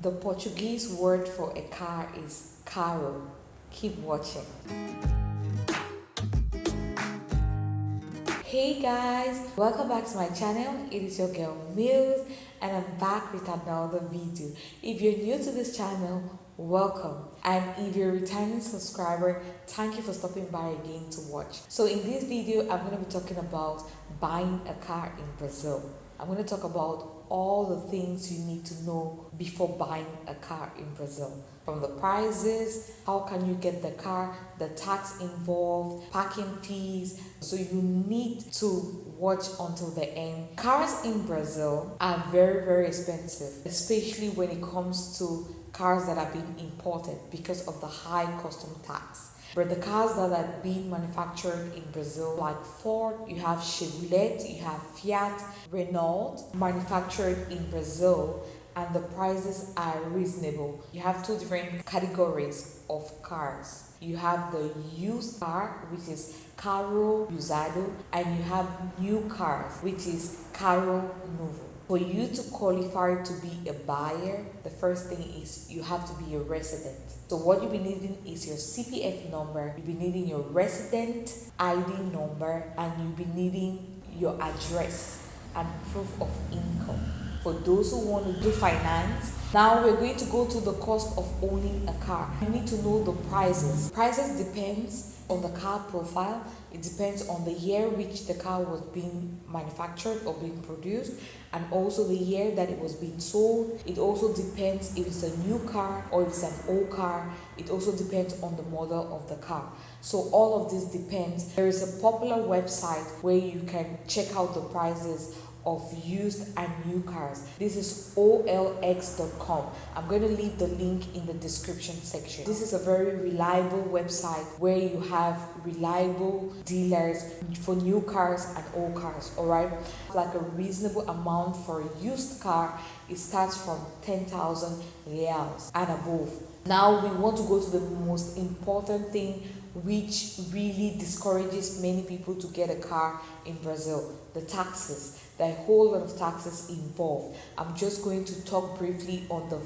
The Portuguese word for a car is carro. Keep watching. Hey guys, welcome back to my channel. It is your girl Mills and I'm back with another video. If you're new to this channel, welcome. And if you're a returning subscriber, thank you for stopping by again to watch. So in this video, I'm going to be talking about buying a car in Brazil. I'm going to talk about all the things you need to know before buying a car in Brazil. From the prices, how can you get the car, the tax involved, parking fees. So you need to watch until the end. Cars in Brazil are very expensive, especially when it comes to cars that are being imported because of the high custom tax. But the cars that are being manufactured in Brazil, like Ford, you have Chevrolet, you have Fiat, Renault, manufactured in Brazil, and the prices are reasonable. You have two different categories of cars. You have the used car, which is carro usado, and you have new cars, which is carro novo. For you to qualify to be a buyer, the first thing is you have to be a resident. So what you'll be needing is your CPF number, you'll be needing your resident ID number, and you'll be needing your address and proof of income. For those who want to do finance, now we're going to go to the cost of owning a car. You need to know the prices. Prices depends on the car profile. It depends on the year which the car was being manufactured or being produced, and also the year that it was being sold. It also depends if it's a new car or if it's an old car. It also depends on the model of the car. So all of this depends. There is a popular website where you can check out the prices of used and new cars. This is olx.com. I'm going to leave the link in the description section. This is a very reliable website where you have reliable dealers for new cars and old cars. Alright, like a reasonable amount for a used car, it starts from 10,000 reals and above. Now we want to go to the most important thing which really discourages many people to get a car in Brazil: the taxes. There are a whole lot of taxes involved. I'm just going to talk briefly on the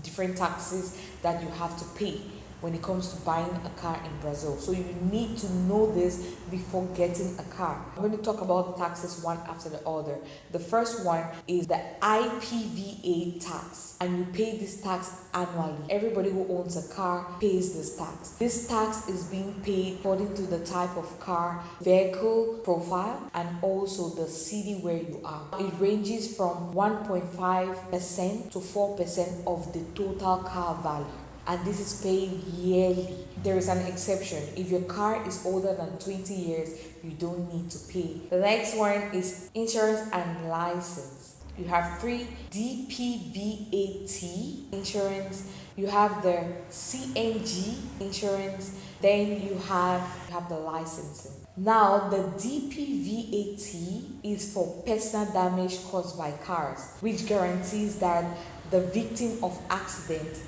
different taxes that you have to pay when it comes to buying a car in Brazil. So you need to know this before getting a car. I'm going to talk about the taxes one after the other. The first one is the IPVA tax, and you pay this tax annually. Everybody who owns a car pays this tax. This tax is being paid according to the type of car, vehicle profile, and also the city where you are. It ranges from 1.5% to 4% of the total car value, and this is paid yearly. There is an exception. If your car is older than 20 years, you don't need to pay. The next one is insurance and license. You have free DPVAT insurance, you have the CNG insurance, then you have the licensing. Now the DPVAT is for personal damage caused by cars, which guarantees that the victim of accident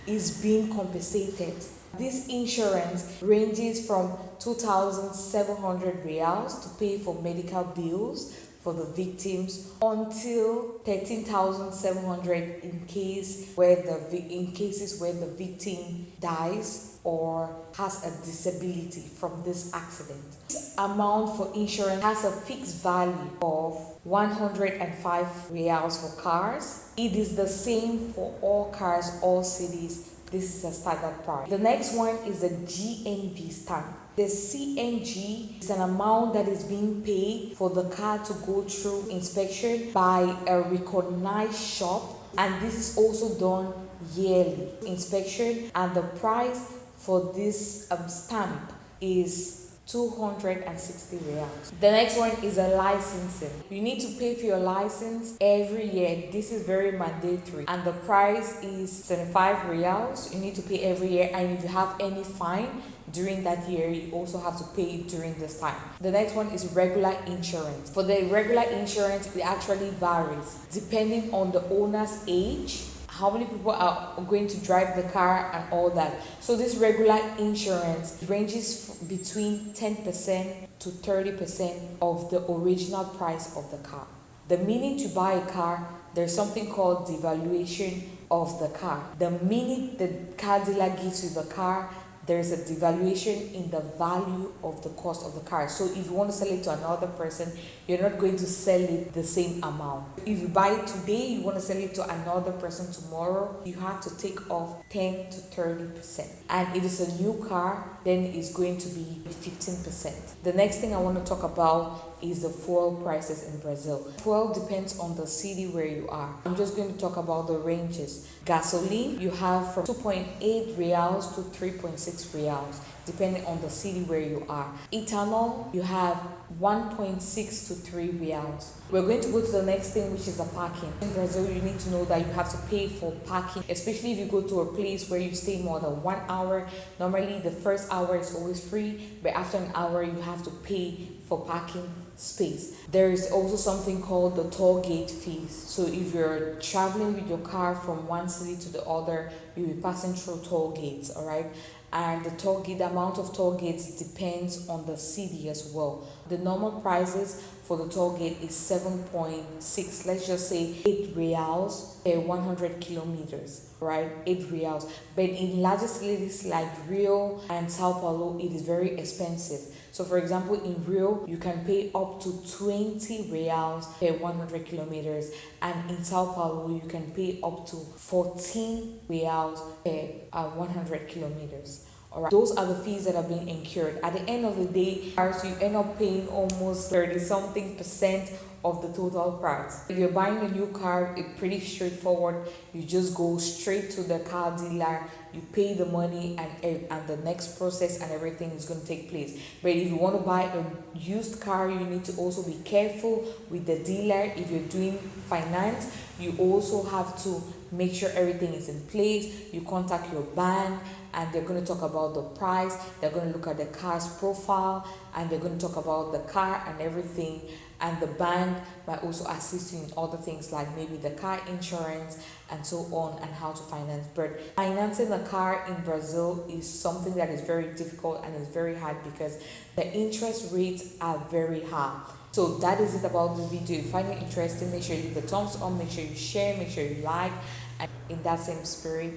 is being compensated. This insurance ranges from 2,700 reals to pay for medical bills for the victims until 13,700 in cases where the victim dies or has a disability from this accident. This amount for insurance has a fixed value of 105 reals for cars. It is the same for all cars, all cities. This is a standard price. The next one is the GNV stamp. The CNG is an amount that is being paid for the car to go through inspection by a recognized shop, and this is also done yearly inspection, and the price for this stamp is 260 reals. The next one is a licensing. You need to pay for your license every year. This is very mandatory, and the price is 75 reals. You need to pay every year, and if you have any fine during that year, you also have to pay it during this time. The next one is regular insurance. For the regular insurance, it actually varies depending on the owner's age, how many people are going to drive the car, and all that. So this regular insurance ranges between 10% to 30% of the original price of the car. The meaning to buy a car, there's something called devaluation of the car. The minute the car dealer gives you the car, there's a devaluation in the value of the cost of the car. So if you want to sell it to another person, you're not going to sell it the same amount. If you buy it today, you want to sell it to another person tomorrow, you have to take off 10 to 30%. And if it's a new car, then it's going to be 15%. The next thing I want to talk about is the fuel prices in Brazil. Fuel depends on the city where you are. I'm just going to talk about the ranges. Gasoline, you have from 2.8 reals to 3.6 reals, depending on the city where you are. Ethanol, you have 1.6 to 3 reals. We're going to go to the next thing, which is the parking. In Brazil, you need to know that you have to pay for parking, especially if you go to a place where you stay more than 1 hour. Normally, the first hour is always free, but after an hour, you have to pay for parking space. There is also something called the toll gate fees. So if you're traveling with your car from one city to the other, you'll be passing through toll gates, all right? And the toll gate, the amount of toll gates depends on the city as well. The normal prices for the toll gate is 7.6, let's just say 8 reals per 100 kilometers, right? 8 reals. But in larger cities like Rio and Sao Paulo, it is very expensive. So for example, in Rio, you can pay up to 20 reals per 100 kilometers. And in Sao Paulo, you can pay up to 14 reals per 100 kilometers. Alright, those are the fees that are being incurred. At the end of the day, you end up paying almost 30-something% of the total price. If you're buying a new car, it's pretty straightforward. You just go straight to the car dealer, you pay the money, and the next process and everything is going to take place. But if you want to buy a used car, you need to also be careful with the dealer. If you're doing finance, you also have to make sure everything is in place. You contact your bank, and they're going to talk about the price. They're going to look at the car's profile, and they're going to talk about the car and everything. And the bank might also assist you in other things like maybe the car insurance and so on, and how to finance. But financing a car in Brazil is something that is very difficult and is very hard because the interest rates are very high. So that is it about the video. If you find it interesting, make sure you give a thumbs up, make sure you share, make sure you like, and in that same spirit.